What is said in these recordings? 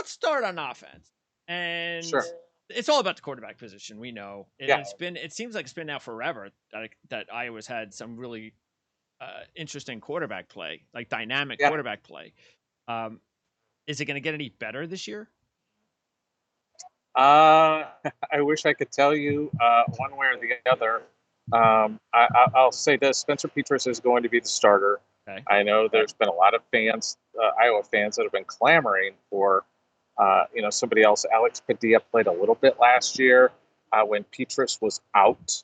let's start on offense. And Sure. it's all about the quarterback position. We know Yeah. it seems like it's been now forever that Iowa's had some really interesting quarterback play, like dynamic Yeah. quarterback play. Um, is it going to get any better this year? I wish I could tell you one way or the other. I'll say this: Spencer Petras is going to be the starter. Okay. I know there's been a lot of fans, Iowa fans, that have been clamoring for, somebody else. Alex Padilla played a little bit last year when Petras was out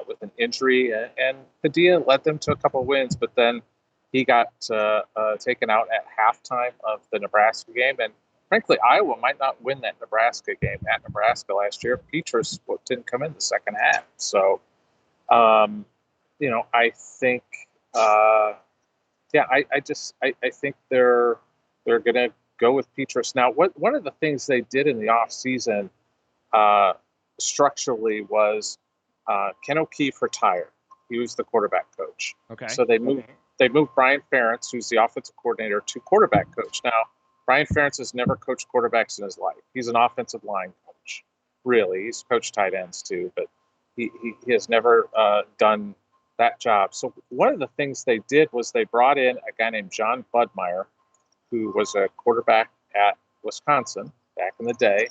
with an injury, and Padilla led them to a couple of wins, but then he got taken out at halftime of the Nebraska game, and frankly, Iowa might not win that Nebraska game at Nebraska last year. Petras didn't come in the second half. So, um, I think, I think they're going to go with Petras. Now, one of the things they did in the offseason uh, structurally was Ken O'Keefe retired. He was the quarterback coach. Okay. So they moved Brian Ferentz, who's the offensive coordinator, to quarterback coach. Now, Brian Ferentz has never coached quarterbacks in his life. He's an offensive line coach, really. He's coached tight ends too, but he has never done that job. So one of the things they did was they brought in a guy named John Budmeyer, who was a quarterback at Wisconsin back in the day.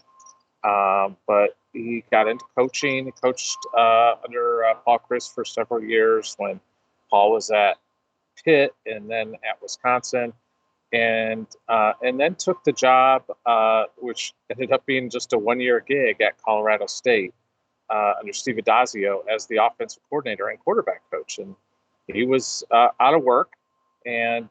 But he got into coaching. He coached under Paul Chryst for several years when Paul was at Pitt and then at Wisconsin, and then took the job, which ended up being just a 1 year gig at Colorado State under Steve Adazio as the offensive coordinator and quarterback coach. And he was out of work, and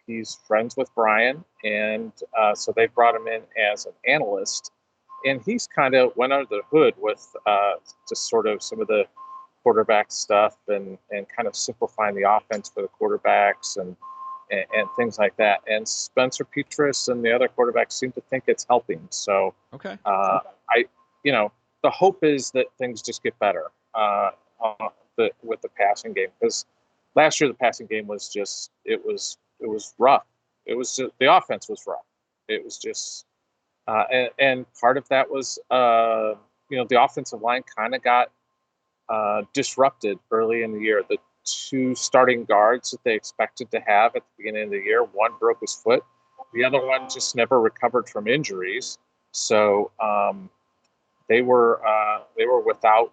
he's friends with Brian, and so they brought him in as an analyst. And he's kind of went under the hood with just sort of some of the quarterback stuff and kind of simplifying the offense for the quarterbacks and things like that. And Spencer Petras and the other quarterbacks seem to think it's helping. So Okay. I, the hope is that things just get better with the passing game, because last year the passing game was just it was rough. It was just, the offense was rough. It was just and part of that was the offensive line kind of got disrupted early in the year. The two starting guards that they expected to have at the beginning of the year, one broke his foot, the other one just never recovered from injuries. So they were without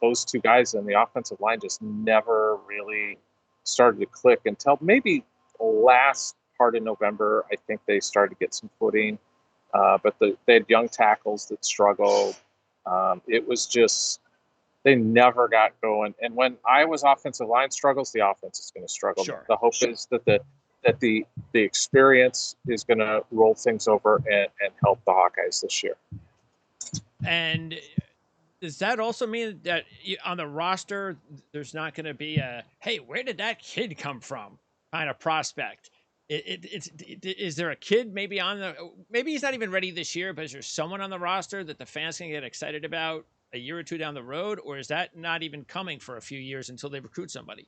those two guys, and the offensive line just never really started to click until maybe last part of November. I think they started to get some footing, but they had young tackles that struggled. It was just they never got going. And when Iowa's offensive line struggles, the offense is going to struggle. Sure. The hope is that the experience is going to roll things over and help the Hawkeyes this year. And does that also mean that on the roster, there's not going to be a, hey, where did that kid come from kind of prospect? Is there a kid maybe maybe he's not even ready this year, but is there someone on the roster that the fans can get excited about a year or two down the road, or is that not even coming for a few years until they recruit somebody?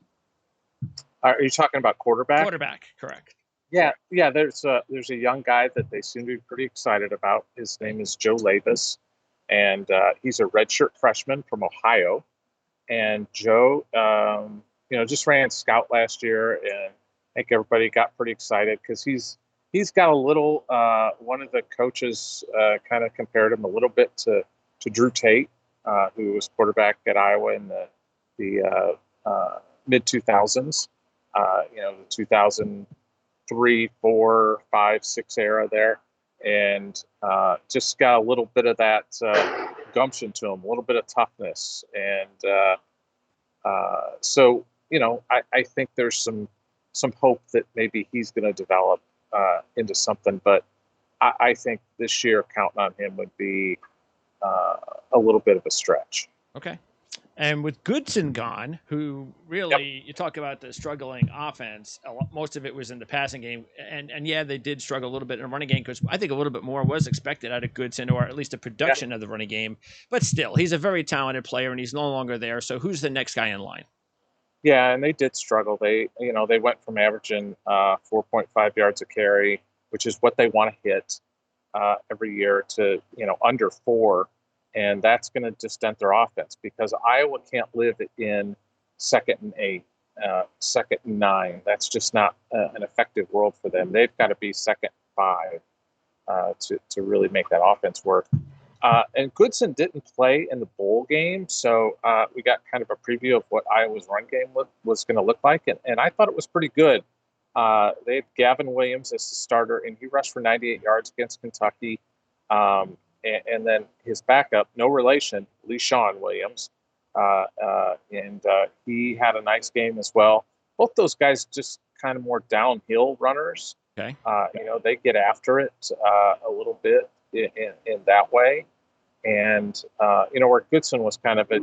Are you talking about quarterback? Quarterback, correct. Yeah. There's a young guy that they seem to be pretty excited about. His name is Joe Lavis, and he's a redshirt freshman from Ohio. And Joe, just ran scout last year, and I think everybody got pretty excited because he's got a little. One of the coaches kind of compared him a little bit to Drew Tate, who was quarterback at Iowa in the mid 2000s. The 2003, 4, 5, 6 era there, and just got a little bit of that gumption to him, a little bit of toughness, and so I think there's some hope that maybe he's going to develop into something, but I think this year counting on him would be a little bit of a stretch. Okay. And with Goodson gone, who really, Yep. you talk about the struggling offense, most of it was in the passing game. And yeah, they did struggle a little bit in the running game because I think a little bit more was expected out of Goodson, or at least a production of the running game. But still, he's a very talented player and he's no longer there. So who's the next guy in line? Yeah, and they did struggle. They went from averaging 4.5 yards a carry, which is what they want to hit, every year to under 4, and that's going to just dent their offense because Iowa can't live in 2nd and 8, 2nd and 9. That's just not an effective world for them. They've got to be 2nd and 5 to really make that offense work. And Goodson didn't play in the bowl game, so we got kind of a preview of what Iowa's run game was going to look like, and I thought it was pretty good. They had Gavin Williams as the starter, and he rushed for 98 yards against Kentucky. And then his backup, no relation, LeSean Williams, and he had a nice game as well. Both those guys just kind of more downhill runners. Okay. They get after it a little bit in that way. And, where Goodson was kind of a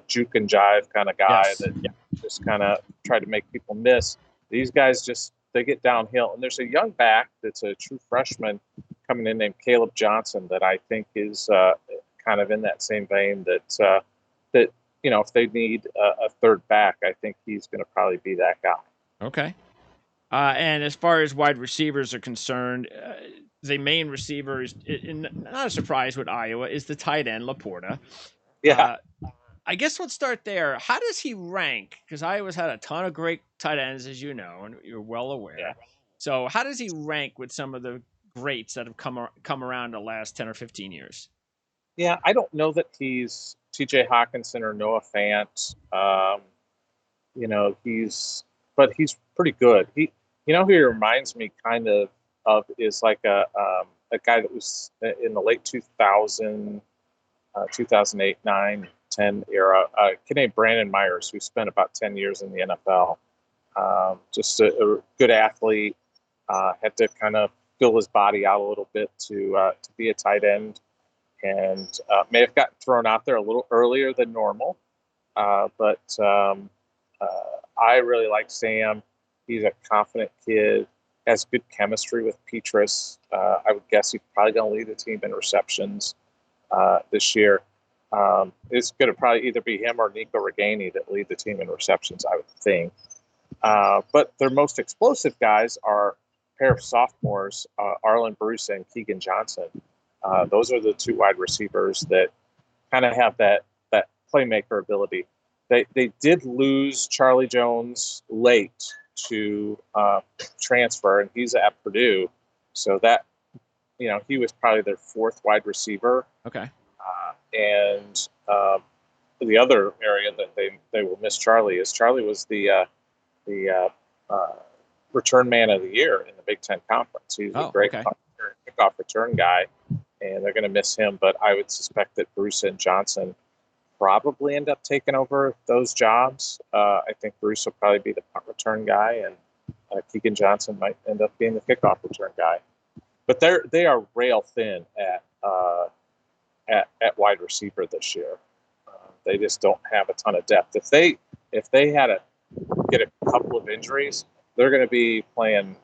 juke and jive kind of guy that just kind of tried to make people miss. These guys they get downhill. And there's a young back that's a true freshman coming in named Caleb Johnson that I think is kind of in that same vein that if they need a third back, I think he's going to probably be that guy. Okay. And as far as wide receivers are concerned, the main receiver is not a surprise with Iowa is the tight end Laporta. Yeah. I guess let's start there. How does he rank? Because Iowa's had a ton of great tight ends, as you know, and you're well aware. Yeah. So how does he rank with some of the greats that have come around the last 10 or 15 years? Yeah, I don't know that he's T.J. Hawkinson or Noah Fant. But he's pretty good. Who he reminds me kind of is like a guy that was in the late 2000, 2008, 9, 10 era. A kid named Brandon Myers, who spent about 10 years in the NFL. Just a good athlete. Had to kind of fill his body out a little bit to be a tight end, and may have gotten thrown out there a little earlier than normal. But I really like Sam. He's a confident kid, has good chemistry with Petrus. I would guess he's probably going to lead the team in receptions this year. It's going to probably either be him or Nico Reganey that lead the team in receptions, I would think. But their most explosive guys are a pair of sophomores, Arlen Bruce and Keegan Johnson. Those are the two wide receivers that kind of have that playmaker ability. They did lose Charlie Jones late to transfer, and he's at Purdue. So that, he was probably their fourth wide receiver. Okay. And the other area that they will miss Charlie is Charlie was the return man of the year in the Big Ten Conference. He's a great kickoff return guy, and they're going to miss him. But I would suspect that Bruce and Johnson probably end up taking over those jobs. I think Bruce will probably be the punt return guy, and Keegan Johnson might end up being the kickoff return guy. But they are rail thin at wide receiver this year. They just don't have a ton of depth. If they had to get a couple of injuries, they're going to be playing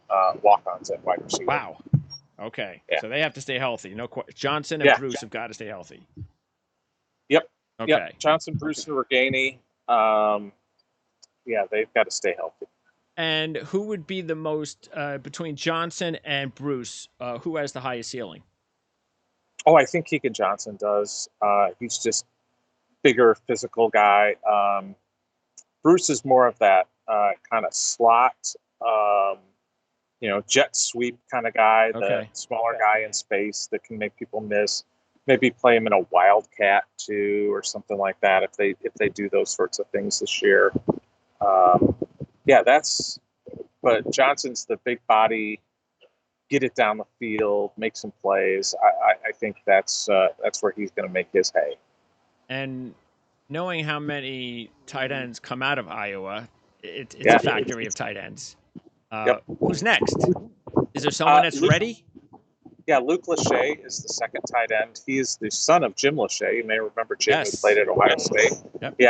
walk-ons at wide receiver. Wow. Okay. Yeah. So they have to stay healthy. Johnson and Bruce have got to stay healthy. Yep. Okay. Yep. Johnson, Bruce, and Reganey. They've got to stay healthy. And who would be the most between Johnson and Bruce? Who has the highest ceiling? Oh, I think Keegan Johnson does. He's just bigger, physical guy. Bruce is more of that kind of slot, jet sweep kind of guy, the smaller guy in space that can make people miss. Maybe play him in a wildcat too, or something like that. If they do those sorts of things this year, But Johnson's the big body, get it down the field, make some plays. I think that's where he's going to make his hay. And knowing how many tight ends come out of Iowa, it's a factory of tight ends. Who's next? Is there someone that's ready? Yeah, Luke Lachey is the second tight end. He is the son of Jim Lachey. You may remember Jim, who played at Ohio State. Yep.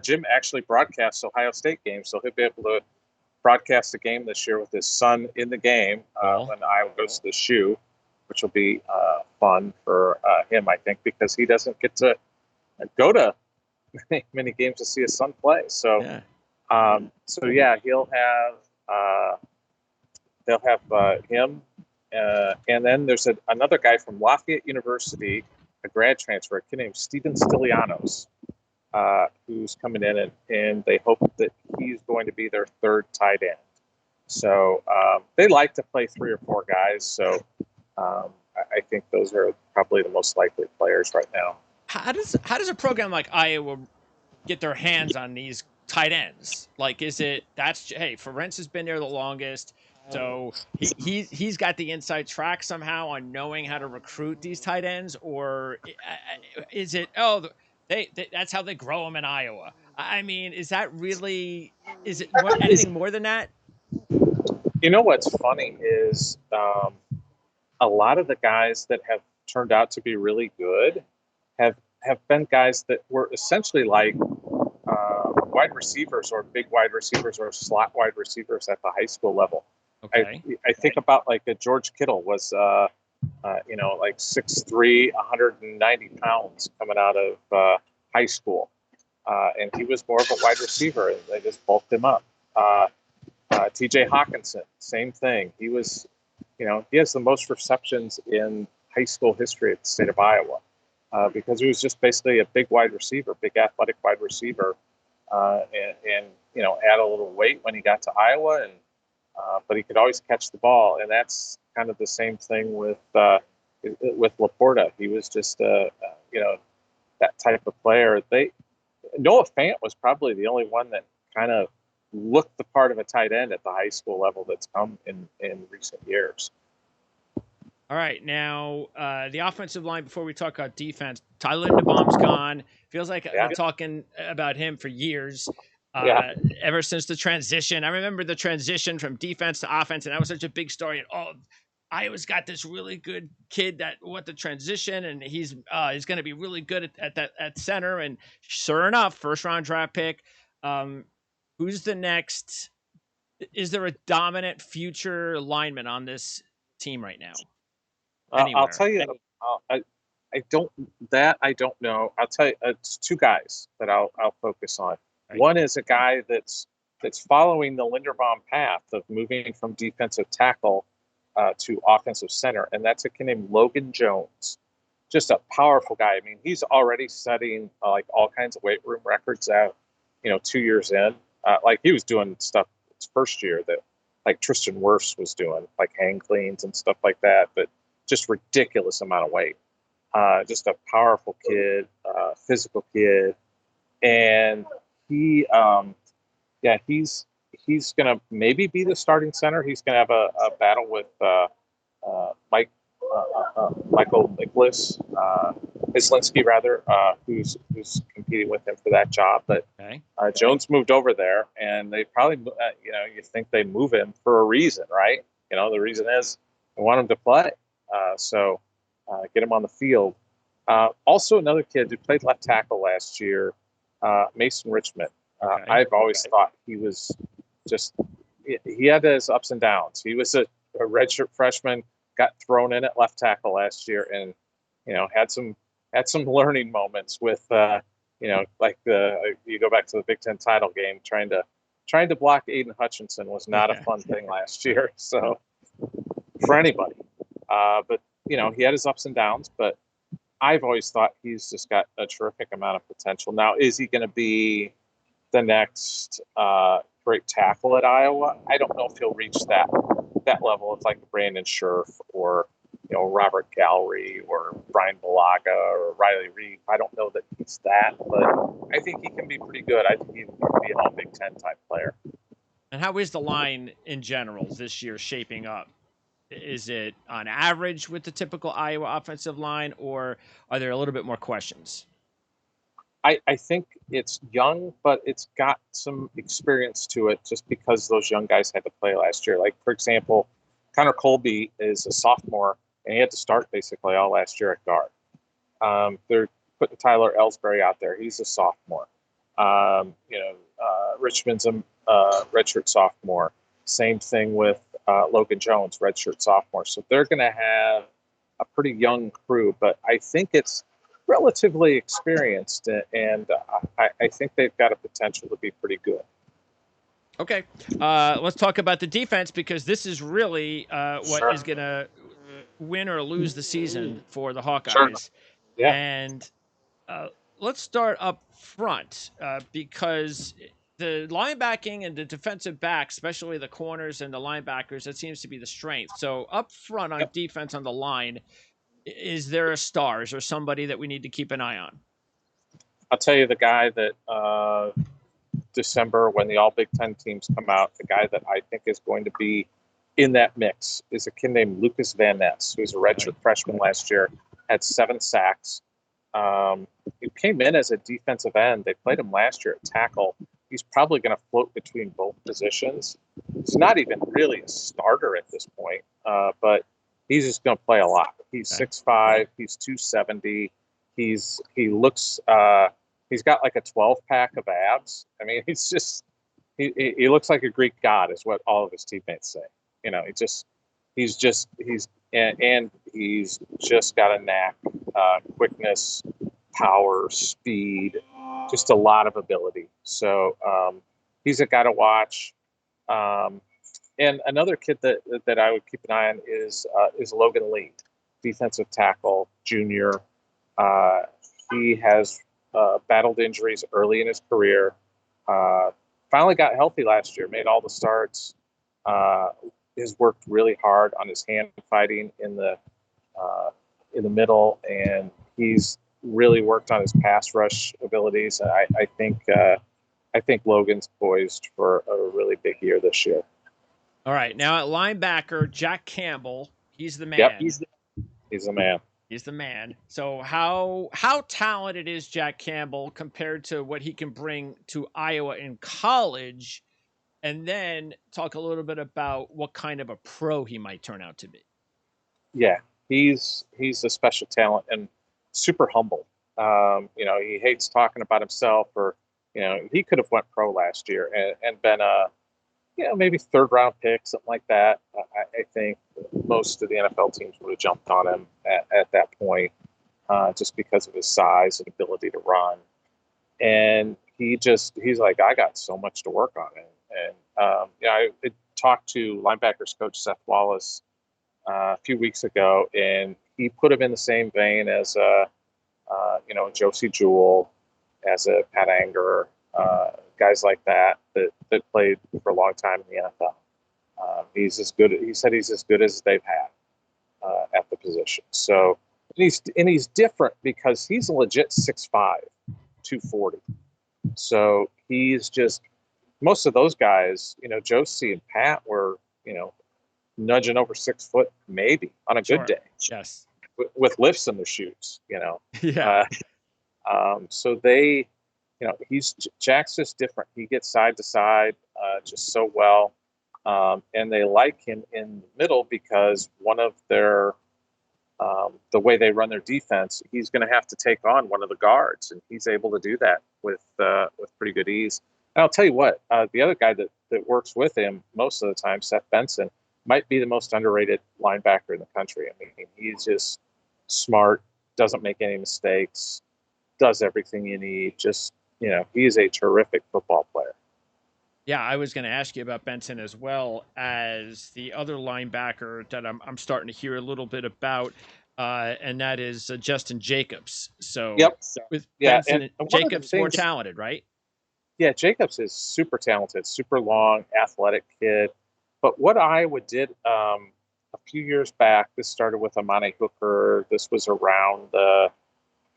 Jim actually broadcasts Ohio State games, so he'll be able to broadcast a game this year with his son in the game when Iowa goes to the shoe, which will be fun for him, I think, because he doesn't get to go to many games to see his son play. So, they'll have him And then there's another guy from Lafayette University, a grad transfer, a kid named Steven Stylianos, who's coming in, and they hope that he's going to be their third tight end. So they like to play 3 or 4 guys. So I think those are probably the most likely players right now. How does a program like Iowa get their hands on these tight ends? Like, is it hey, Ferentz has been there the longest, so he's got the inside track somehow on knowing how to recruit these tight ends, or is it they that's how they grow them in Iowa? I mean, is that really anything more than that? You know what's funny is a lot of the guys that have turned out to be really good have been guys that were essentially like wide receivers or big wide receivers or slot wide receivers at the high school level. Okay. I think about like a George Kittle was, like 6'3", 190 pounds coming out of high school. And he was more of a wide receiver, and they just bulked him up. TJ Hawkinson, same thing. He was, he has the most receptions in high school history of the state of Iowa because he was just basically a big wide receiver, big athletic wide receiver, and add a little weight when he got to Iowa, and but he could always catch the ball, and that's kind of the same thing with Laporta. He was just that type of player. Noah Fant was probably the only one that kind of looked the part of a tight end at the high school level that's come in recent years. All right, now the offensive line. Before we talk about defense, Tyler Linderbaum's gone. Feels like I've been talking about him for years. Ever since the transition. I remember the transition from defense to offense, and that was such a big story. And Iowa's got this really good kid the transition, and he's going to be really good at center. And sure enough, first round draft pick. Who's the next? Is there a dominant future lineman on this team right now? I'll tell you. I don't know. I'll tell you. It's 2 guys that I'll focus on. Right. One is a guy that's following the Linderbaum path of moving from defensive tackle to offensive center, and that's a kid named Logan Jones. Just a powerful guy. I mean, he's already setting like all kinds of weight room records out, 2 years in. Like he was doing stuff his first year that like Tristan Wirfs was doing, like hang cleans and stuff like that, but just ridiculous amount of weight. Just a powerful kid, physical kid, and he, he's going to maybe be the starting center. He's going to have a battle with Michael Nicholas, Islinski rather, who's competing with him for that job. But Jones moved over there, and they probably, you think they move him for a reason, right? The reason is they want him to play. So get him on the field. Also, another kid who played left tackle last year, Mason Richmond. I've always thought he was he had his ups and downs. He was a redshirt freshman, got thrown in at left tackle last year, and had some learning moments with like you go back to the Big Ten title game, trying to block Aiden Hutchinson was not a fun thing last year. So for anybody, but he had his ups and downs, but I've always thought he's just got a terrific amount of potential. Now, is he going to be the next great tackle at Iowa? I don't know if he'll reach that level of like Brandon Scherf or Robert Gallery or Brian Balaga or Riley Reed. I don't know that he's that, but I think he can be pretty good. I think he can be an all Big Ten type player. And how is the line in general this year shaping up? Is it on average with the typical Iowa offensive line, or are there a little bit more questions? I think it's young, but it's got some experience to it just because those young guys had to play last year. Like, for example, Connor Colby is a sophomore, and he had to start basically all last year at guard. They're putting Tyler Ellsbury out there. He's a sophomore. Richmond's a redshirt sophomore. Same thing with Logan Jones, redshirt sophomore. So they're going to have a pretty young crew, but I think it's relatively experienced, and I think they've got a potential to be pretty good. Okay, let's talk about the defense, because this is really what is going to win or lose the season for the Certainly. Hawkeyes. Yeah. And uh, let's start up front because the linebacking and the defensive backs, especially the corners and the linebackers, that seems to be the strength. So up front on Yep. defense on the line, is there a star? Is there somebody that we need to keep an eye on? I'll tell you the guy that December, when the all Big Ten teams come out, the guy that I think is going to be in that mix is a kid named Lucas Van Ness, who's a redshirt freshman last year, had 7 sacks. He came in as a defensive end. They played him last year at tackle. He's probably going to float between both positions. He's not even really a starter at this point, but he's just going to play a lot. He's 6'5", he's 270. He looks he's got like a 12-pack of abs. I mean, he's just he looks like a Greek god, is what all of his teammates say. You know, he's just got a knack, quickness, power, speed, just a lot of ability. So he's a guy to watch. And another kid that I would keep an eye on is Logan Lee, defensive tackle, junior. He has battled injuries early in his career. Finally got healthy last year, made all the starts. Has worked really hard on his hand fighting in the middle, and he's really worked on his pass rush abilities. And I think Logan's poised for a really big year this year. All right, now at linebacker, Jack Campbell, he's the man. Yep, he's the man. He's the man. So how talented is Jack Campbell compared to what he can bring to Iowa in college? And then talk a little bit about what kind of a pro he might turn out to be. Yeah, he's a special talent and super humble. He hates talking about himself, or he could have went pro last year and been a maybe 3rd round pick, something like that. I think most of the NFL teams would have jumped on him at that point, just because of his size and ability to run. And he's like, I got so much to work on. And I talked to linebackers coach Seth Wallace a few weeks ago, and he put him in the same vein as Josie Jewell, as a Pat Anger, guys like that played for a long time in the NFL. He said he's as good as they've had at the position. So he's different because he's a legit 6'5", 240. So he's just, most of those guys, Josie and Pat were, nudging over 6 foot, maybe on a good day. Yes. With lifts in their shoes, Yeah. So they, Jack's just different. He gets side to side just so well. And they like him in the middle because one of their, the way they run their defense, he's going to have to take on one of the guards, and he's able to do that with pretty good ease. And I'll tell you what, the other guy that works with him most of the time, Seth Benson, might be the most underrated linebacker in the country. I mean, he's just smart, doesn't make any mistakes, does everything you need. Just, he is a terrific football player. Yeah, I was going to ask you about Benson as well as the other linebacker that I'm starting to hear a little bit about, and that is Justin Jacobs. So yep. with Yeah, Benson, and Jacobs more talented, right? Yeah, Jacobs is super talented, super long, athletic kid. But what Iowa did a few years back, this started with Amani Hooker. This was around the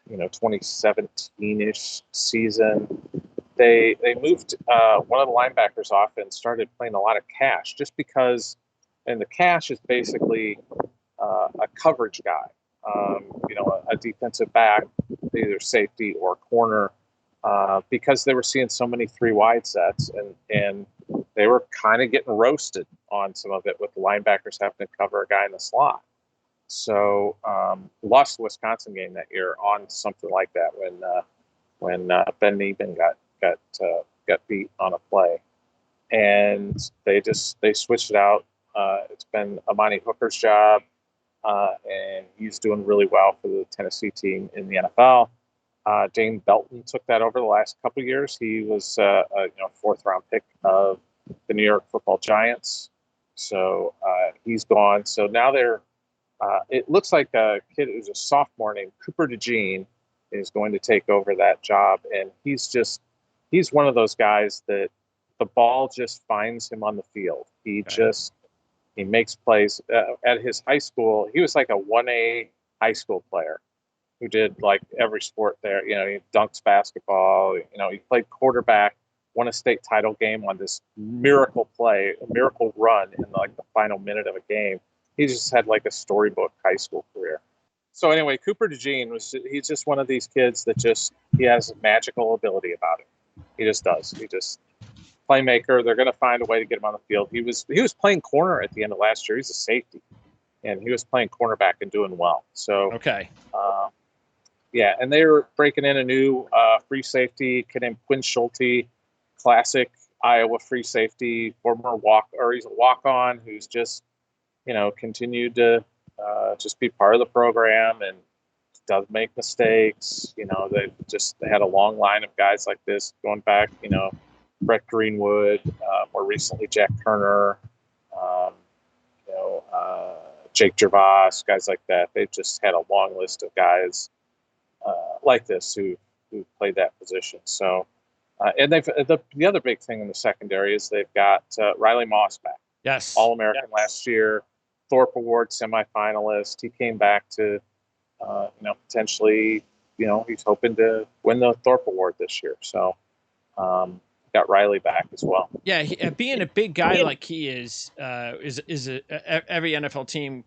2017-ish season. They moved one of the linebackers off and started playing a lot of cash, just because, and the cash is basically a coverage guy, a defensive back, either safety or corner, because they were seeing so many 3 wide sets, and they were kind of getting roasted on some of it with the linebackers having to cover a guy in the slot. So lost the Wisconsin game that year on something like that when Ben Neben got beat on a play, and they switched it out. It's been Amani Hooker's job, and he's doing really well for the Tennessee team in the NFL. Dane Belton took that over the last couple of years. He was a 4th round pick of the New York Football Giants, so he's gone. So now they're It looks like a kid who's a sophomore named Cooper DeJean is going to take over that job, and he's one of those guys that the ball just finds him on the field. Okay. He makes plays. At his high school, he was like a 1A high school player who did like every sport there. He dunks basketball. He played quarterback, won a state title game on this miracle play, a miracle run in like the final minute of a game. He just had like a storybook high school career. So anyway, Cooper DeJean he's just one of these kids that he has a magical ability about him. He just does. He just playmaker. They're going to find a way to get him on the field. He was playing corner at the end of last year. He's a safety, and he was playing cornerback and doing well. So Okay. Yeah, and they were breaking in a new free safety, kid named Quinn Schulte, classic Iowa free safety, he's a walk-on who's just continued to just be part of the program and does make mistakes. They had a long line of guys like this going back. Brett Greenwood, more recently Jack Turner, um, Jake Gervais, guys like that. They've just had a long list of guys like this who played that position. So, and the other big thing in the secondary is they've got Riley Moss back, Yes. All-American last year, Thorpe Award semifinalist. He came back to, potentially, he's hoping to win the Thorpe Award this year. So, got Riley back as well. Yeah, being a big guy like he is every NFL team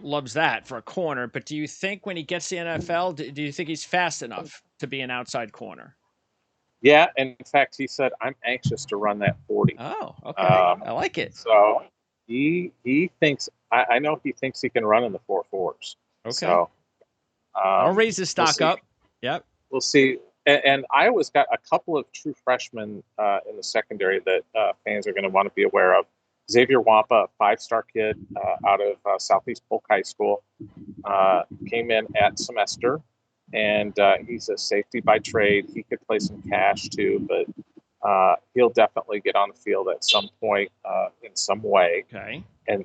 loves that for a corner. But do you think when he gets to the NFL, do you think he's fast enough to be an outside corner? Yeah, and in fact, he said, "I'm anxious to run that 40." Oh, okay, I like it. So he thinks I know he thinks he can run in the 4.4s. Okay, so I'll raise his stock we'll up. Yep. We'll see. And Iowa's got a couple of true freshmen in the secondary that fans are going to want to be aware of. Xavier Wampa, 5-star kid out of Southeast Polk High School, came in at semester, and he's a safety by trade. He could play some cash too, but he'll definitely get on the field at some point in some way. Okay. And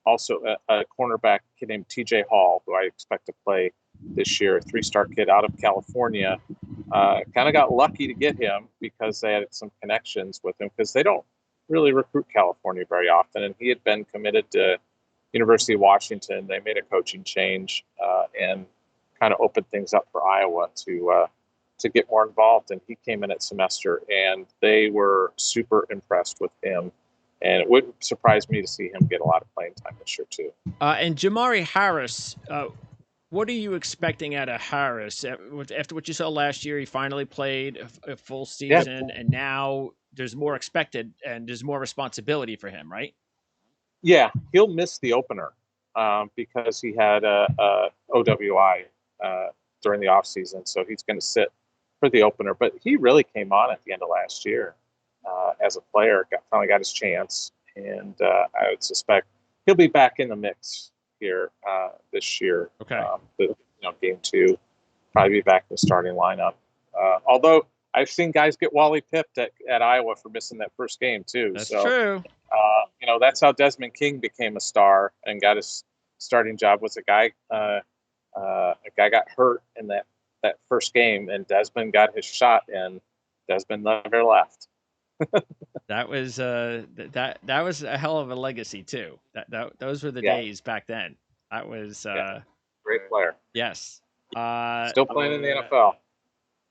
also a cornerback kid named TJ Hall, who I expect to play this year, a 3-star kid out of California. Kind of got lucky to get him because they had some connections with him, because they don't really recruit California very often. And he had been committed to University of Washington. They made a coaching change and kind of opened things up for Iowa to get more involved. And he came in at semester, and they were super impressed with him. And it wouldn't surprise me to see him get a lot of playing time this year too. And Jamari Harris, what are you expecting out of Harris after what you saw last year? He finally played a full season, and now there's more expected and there's more responsibility for him, right? Yeah, he'll miss the opener because he had a OWI during the offseason, so he's going to sit for the opener. But he really came on at the end of last year as a player, finally got his chance, and I would suspect he'll be back in the mix here this year. Okay. Game 2, probably be back in the starting lineup. Although I've seen guys get Wally pipped at Iowa for missing that first game too. That's true. That's how Desmond King became a star and got his starting job. Was a guy got hurt in that first game, and Desmond got his shot, and Desmond never left. That was that was a hell of a legacy too. Those were the days back then. That was great player. Yes. Still playing in the NFL.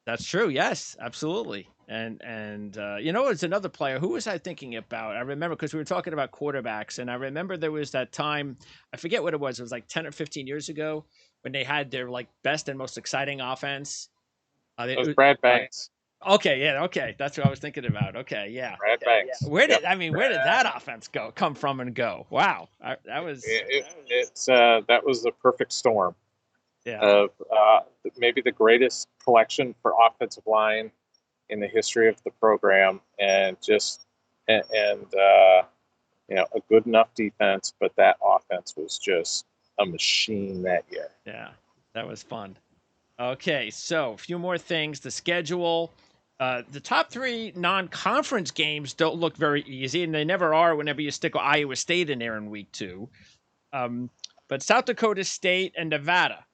That's true. Yes, absolutely. And it's another player. Who was I thinking about? I remember because we were talking about quarterbacks, and I remember there was that time. I forget what it was. It was like 10 or 15 years ago when they had their like best and most exciting offense. It was Brad Banks. Okay, yeah, okay, that's what I was thinking about. Okay, yeah. Brad Banks. Where did that offense come from and go? Wow, that was that was the perfect storm. Yeah. Of maybe the greatest collection for offensive line in the history of the program, and a good enough defense, but that offense was just a machine that year. Yeah, that was fun. Okay, so a few more things. The schedule. The top 3 non-conference games don't look very easy, and they never are whenever you stick Iowa State in there in week 2. But South Dakota State and Nevada,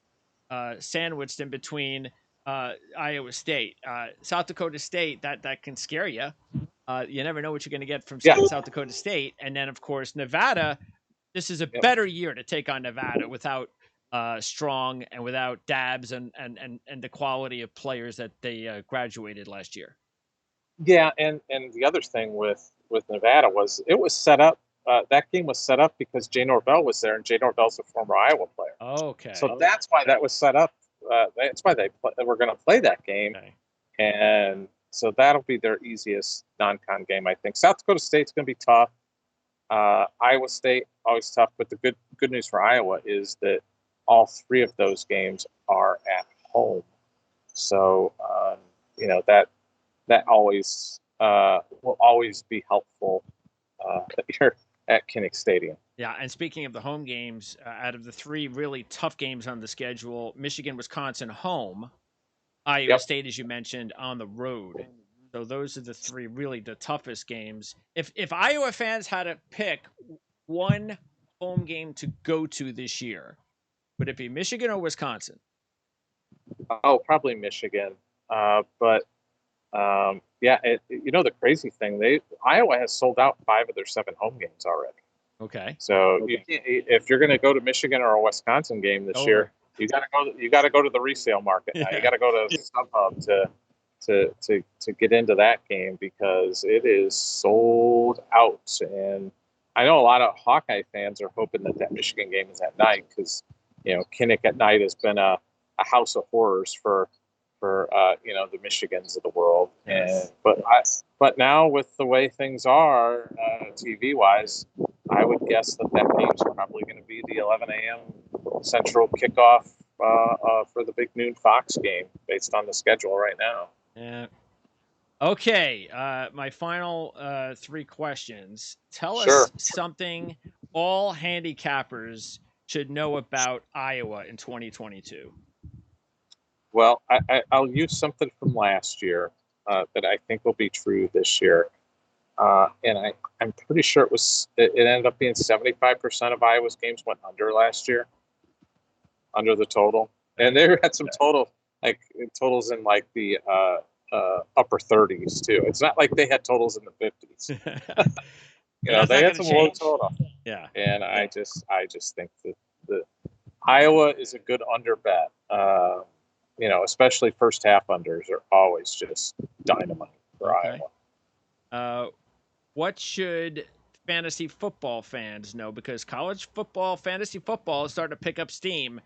sandwiched in between Iowa State. South Dakota State, that can scare you. You never know what you're going to get from Yeah. South Dakota State. And then, of course, Nevada. This is a Yep. better year to take on Nevada without Strong and without Dabbs and the quality of players that they graduated last year. Yeah, and the other thing with Nevada was it was set up. That game was set up because Jay Norvell was there, and Jay Norvell's a former Iowa player. Okay. So that's why that was set up. That's why they were going to play that game, Okay. and so that'll be their easiest non-con game, I think. South Dakota State's going to be tough. Iowa State always tough, but the good news for Iowa is that all three of those games are at home. So that always will always be helpful here at Kinnick Stadium. Yeah, and speaking of the home games, out of the three really tough games on the schedule, Michigan, Wisconsin home, Iowa State, as you mentioned, on the road. So those are the three really the toughest games. If Iowa fans had to pick one home game to go to this year, would it be Michigan or Wisconsin? Oh, probably Michigan. But the crazy thing, Iowa has sold out 5 of their 7 home games already. Okay. So if you're going to go to Michigan or a Wisconsin game this year, you got to go to the resale market now. You got to go to StubHub to get into that game because it is sold out. And I know a lot of Hawkeye fans are hoping that Michigan game is at night because Kinnick at night has been a house of horrors for the Michigans of the world. Yes. But now with the way things are TV wise, I would guess that game's probably going to be the 11 a.m. Central kickoff for the big noon Fox game based on the schedule right now. Yeah. Okay. My final 3 questions. Tell us something all handicappers should know about Iowa in 2022. Well, I'll use something from last year that I think will be true this year. And I'm pretty sure it ended up being 75% of Iowa's games went under last year, under the total. And they had some totals in like the upper 30s too. It's not like they had totals in the 50s. They had some low total. Yeah. And I just think that the Iowa is a good under bet. Especially first half unders are always just dynamite for Iowa. What should fantasy football fans know? Because college football, fantasy football is starting to pick up steam.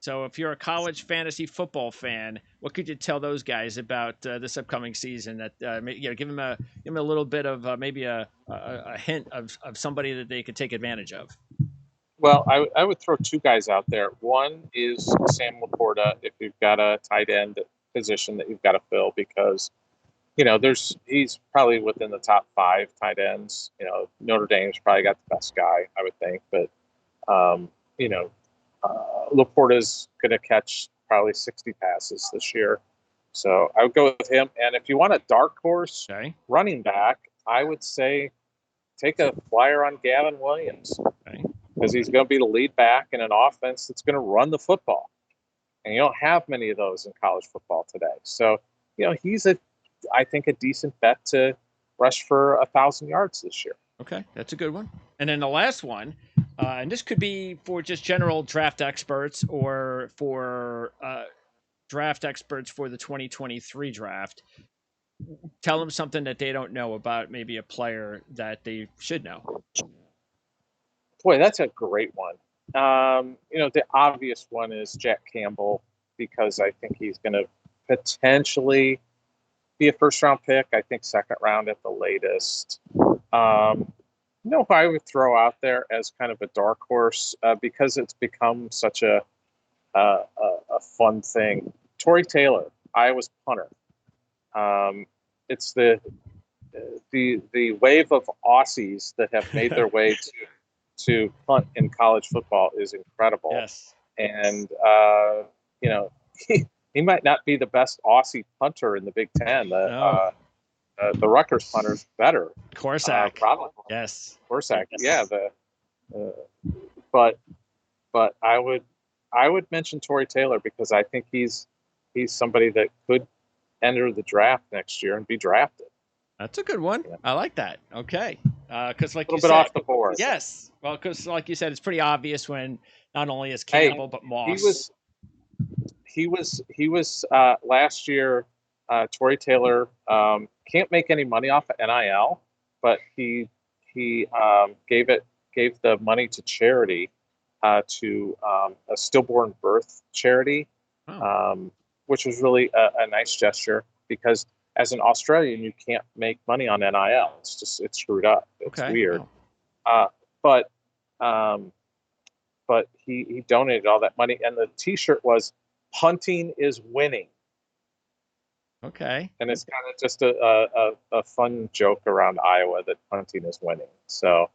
So if you're a college fantasy football fan, what could you tell those guys about this upcoming season? That give them a little bit of maybe a hint of somebody that they could take advantage of. Well, I would throw 2 guys out there. One is Sam Laporta, if you've got a tight end position that you've got to fill, because he's probably within the top 5 tight ends. Notre Dame's probably got the best guy, I would think, but Laporta's going to catch probably 60 passes this year, so I would go with him. And if you want a dark horse running back, I would say take a flyer on Gavin Williams. Because he's going to be the lead back in an offense that's going to run the football. And you don't have many of those in college football today. So, he's I think a decent bet to rush for 1,000 yards this year. Okay, that's a good one. And then the last one, and this could be for just general draft experts or for draft experts for the 2023 draft. Tell them something that they don't know about maybe a player that they should know. Boy, that's a great one. The obvious one is Jack Campbell, because I think he's going to potentially be a first-round pick. I think second round at the latest. Who I would throw out there as kind of a dark horse because it's become such a fun thing. Torrey Taylor, Iowa's punter. It's the wave of Aussies that have made their way to punt in college football is incredible. Yes. And, he might not be the best Aussie punter in the Big Ten. The Rutgers punter's better. Korsak. Probably. Yes. Korsak. Yeah. But but I would mention Tory Taylor because I think he's somebody that could enter the draft next year and be drafted. That's a good one. Yeah. I like that. Okay. Because like A little you bit said, off the board. yes. Well, because like you said, it's pretty obvious when not only is Campbell but Moss. He was last year. Tory Taylor can't make any money off of NIL, but he gave the money to charity, to a stillborn birth charity, which was really a nice gesture because as an Australian you can't make money on NIL. It's screwed up. It's weird. Oh. But he donated all that money, and the T-shirt was "Punting is winning." Okay. And it's kind of just a fun joke around Iowa that punting is winning. So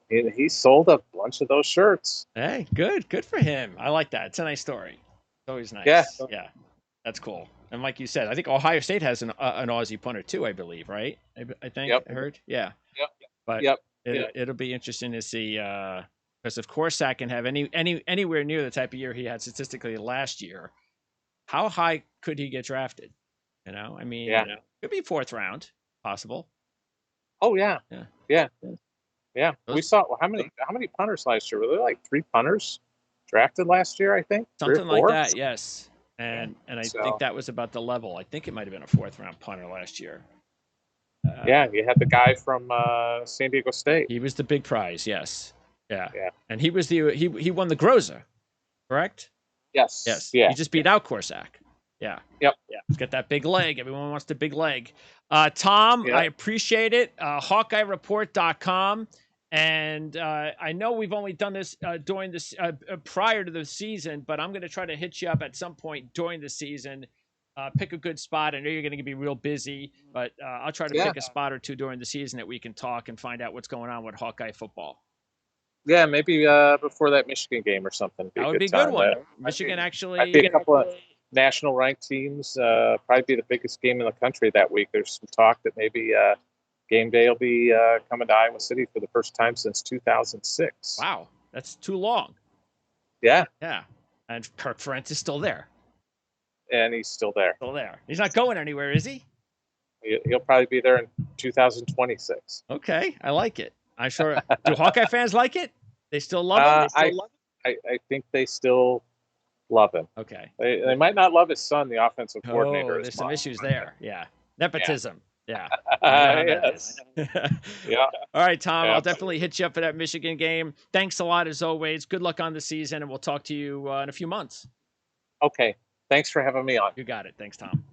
he sold a bunch of those shirts. Hey, good for him. I like that. It's a nice story. It's always nice. Yeah, that's cool. And like you said, I think Ohio State has an Aussie punter too. I believe, right? I think I heard. Yeah. Yep. But it'll be interesting to see because if Corsack can have anywhere near the type of year he had statistically last year, how high could he get drafted? I mean, could be 4th round, possible. Oh yeah. We saw how many punters last year? Were there like 3 punters drafted last year? I think something like that. Yes, and I think that was about the level. I think it might have been a 4th round punter last year. You had the guy from San Diego State. He was the big prize. Yes. Yeah. And he was he won the Groza, correct? Yes. Yeah. He just beat out Corsack. Yeah. Yep. Yeah. He's got that big leg. Everyone wants the big leg. Tom, I appreciate it. HawkeyeReport.com. And I know we've only done this during this prior to the season, but I'm going to try to hit you up at some point during the season. Pick a good spot. I know you're going to be real busy, but I'll try to pick a spot or two during the season that we can talk and find out what's going on with Hawkeye football. Yeah, maybe before that Michigan game or something. That would be a good one. Michigan actually. I think a couple of national ranked teams probably be the biggest game in the country that week. There's some talk that maybe game day will be coming to Iowa City for the first time since 2006. Wow, that's too long. Yeah. And Kirk Ferentz is still there. And he's still there. He's not going anywhere, is he? He'll probably be there in 2026. Okay, I like it. I'm sure. Do Hawkeye fans like it? They still love him? I think they still love him. Okay. They might not love his son, the offensive coordinator. There's some issues there. Yeah. Nepotism. Yeah. Yes. Yeah. All right, Tom. I'll definitely hit you up for that Michigan game. Thanks a lot as always. Good luck on the season, and we'll talk to you in a few months. Okay. Thanks for having me on. You got it. Thanks, Tom.